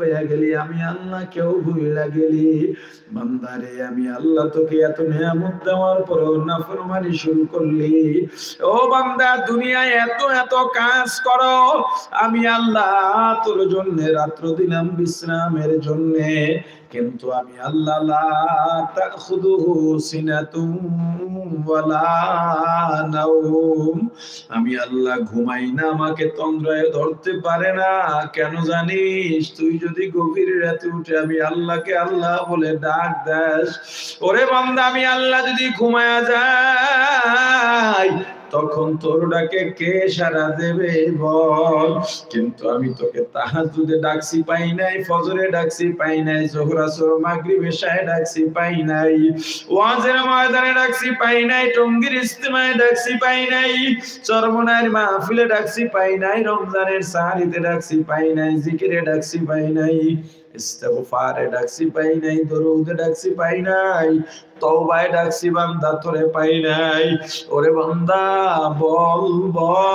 পাইয়া গেলি, আমি আল্লাহ কেউ ভুইলা গেলি। বান্দারে আমি আল্লাহ তোকে এত নিয়ামত দেওয়ার পরেও নাফরমানি শুরু করলি। ও বান্দা, দুনিয়ায় এত এত কাজ করো, আমি আল্লাহ তোর জন্য রাত্র দিলাম বিশ্রামের জন্য, কিন্তু আমি আল্লাহ লা তাখুযুহু সিনাতুম ওয়ালা নাওম, আমি আল্লাহ ঘুমাই না, আমাকে তন্দ্রায় ধরতে পারে না। কেন জানিস? তুই যদি গভীর রাতে উঠে আমি আল্লাহকে আল্লাহ বলে ডাক দাস, ওরে বান্দা, আমি আল্লাহ যদি ঘুমায়া যাই তখন তোর ডাকে কে সাড়া দেবে বল? কিন্তু আমি তোকে তাহাজ্জুদে ডাকছি পাই নাই, ফজরে ডাকছি পাই নাই, যোহর আসর মাগরিব এশায় ডাকছি পাই নাই, ওয়াজের ময়দানে ডাকছি পাই নাই, টঙ্গীর ইজতিমায় ডাকছি পাই নাই, চরমনাইয়ের মাহফিলে ডাকছি পাই নাই, রমজানের সাহারিতে ডাকছি পাই নাই, জিকিরে ডাকছি পাই নাই, ইস্তেগফারে ডাকছি পাই নাই, দরুদে ডাকছি পাই নাই, তওবায় ডাকছি বান্দা তোরে পাই নাই। ওরে বান্দা বল বল।